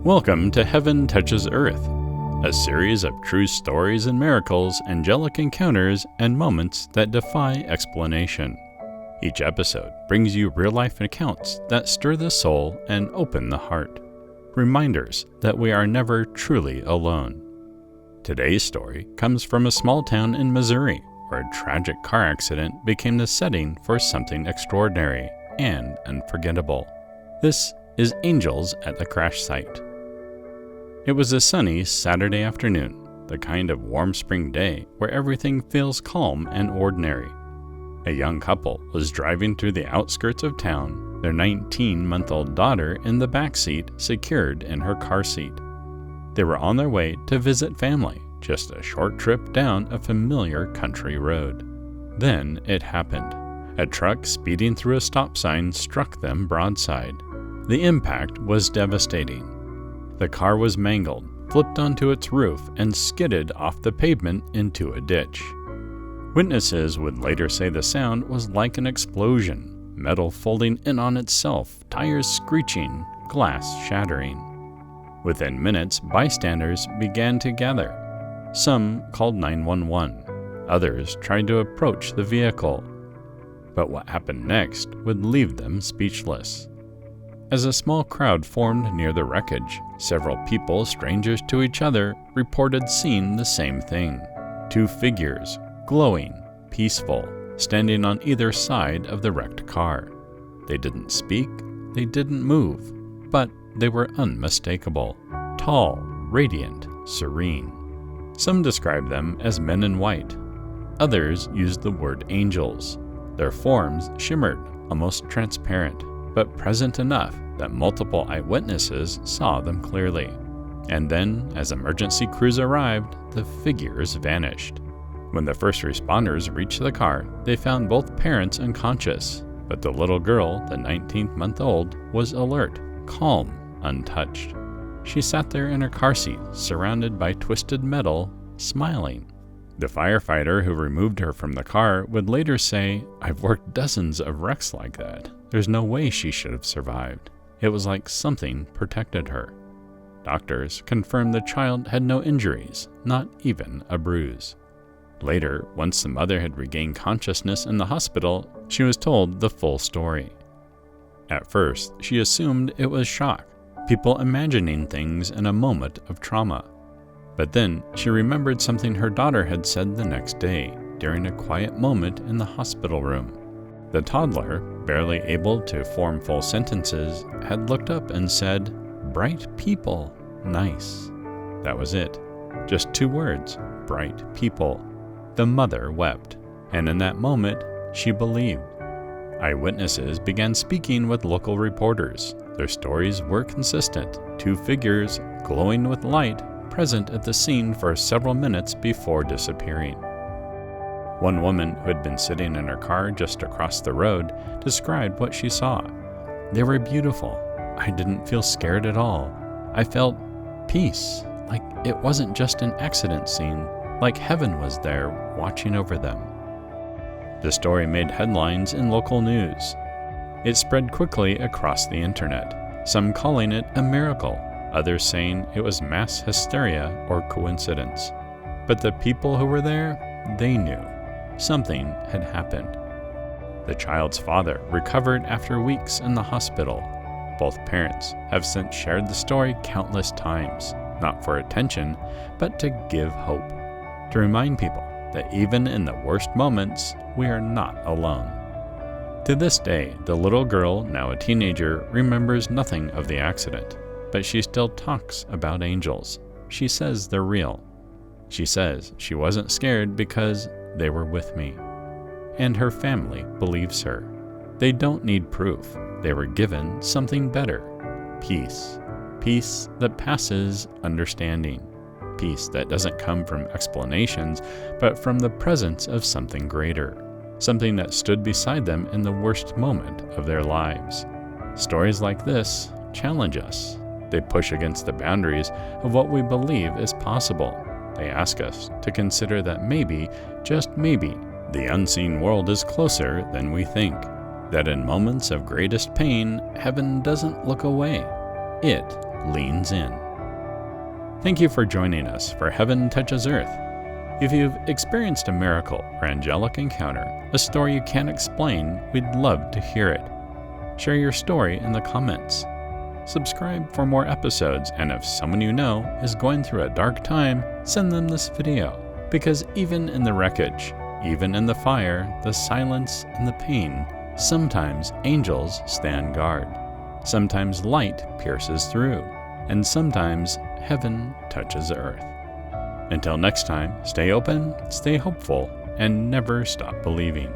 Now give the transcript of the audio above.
Welcome to Heaven Touches Earth, a series of true stories and miracles, angelic encounters, and moments that defy explanation. Each episode brings you real-life accounts that stir the soul and open the heart. Reminders that we are never truly alone. Today's story comes from a small town in Missouri, where a tragic car accident became the setting for something extraordinary and unforgettable. This is Angels at the Crash Site. It was a sunny Saturday afternoon, the kind of warm spring day where everything feels calm and ordinary. A young couple was driving through the outskirts of town, their 19-month-old daughter in the back seat secured in her car seat. They were on their way to visit family, just a short trip down a familiar country road. Then it happened. A truck speeding through a stop sign struck them broadside. The impact was devastating. The car was mangled, flipped onto its roof, and skidded off the pavement into a ditch. Witnesses would later say the sound was like an explosion, metal folding in on itself, tires screeching, glass shattering. Within minutes, bystanders began to gather. Some called 911. Others tried to approach the vehicle. But what happened next would leave them speechless. As a small crowd formed near the wreckage, several people, strangers to each other, reported seeing the same thing. Two figures, glowing, peaceful, standing on either side of the wrecked car. They didn't speak, they didn't move, but they were unmistakable. Tall, radiant, serene. Some described them as men in white. Others used the word angels. Their forms shimmered, almost transparent, but present enough that multiple eyewitnesses saw them clearly. And then, as emergency crews arrived, the figures vanished. When the first responders reached the car, they found both parents unconscious, but the little girl, the 19-month-old, was alert, calm, untouched. She sat there in her car seat, surrounded by twisted metal, smiling. The firefighter who removed her from the car would later say, "I've worked dozens of wrecks like that. There's no way she should have survived. It was like something protected her." Doctors confirmed the child had no injuries, not even a bruise. Later, once the mother had regained consciousness in the hospital, she was told the full story. At first, she assumed it was shock, people imagining things in a moment of trauma. But then she remembered something her daughter had said the next day, during a quiet moment in the hospital room. The toddler, barely able to form full sentences, had looked up and said, "Bright people, nice." That was it. Just two words, bright people. The mother wept, and in that moment, she believed. Eyewitnesses began speaking with local reporters. Their stories were consistent. Two figures, glowing with light, present at the scene for several minutes before disappearing. One woman who had been sitting in her car just across the road described what she saw. "They were beautiful. I didn't feel scared at all. I felt peace, like it wasn't just an accident scene, like heaven was there watching over them." The story made headlines in local news. It spread quickly across the internet, some calling it a miracle, others saying it was mass hysteria or coincidence. But the people who were there, they knew. Something had happened. The child's father recovered after weeks in the hospital. Both parents have since shared the story countless times, not for attention, but to give hope, to remind people that even in the worst moments, we are not alone. To this day, the little girl, now a teenager, remembers nothing of the accident, but she still talks about angels. She says they're real. She says she wasn't scared because they were with me. And her family believes her. They don't need proof. They were given something better. Peace. Peace that passes understanding. Peace that doesn't come from explanations, but from the presence of something greater. Something that stood beside them in the worst moment of their lives. Stories like this challenge us. They push against the boundaries of what we believe is possible. They ask us to consider that maybe, just maybe, the unseen world is closer than we think. That in moments of greatest pain, heaven doesn't look away. It leans in. Thank you for joining us for Heaven Touches Earth. If you've experienced a miracle or angelic encounter, a story you can't explain, we'd love to hear it. Share your story in the comments. Subscribe for more episodes, and if someone you know is going through a dark time, send them this video. Because even in the wreckage, even in the fire, the silence, and the pain, sometimes angels stand guard. Sometimes light pierces through, and sometimes heaven touches earth. Until next time, stay open, stay hopeful, and never stop believing.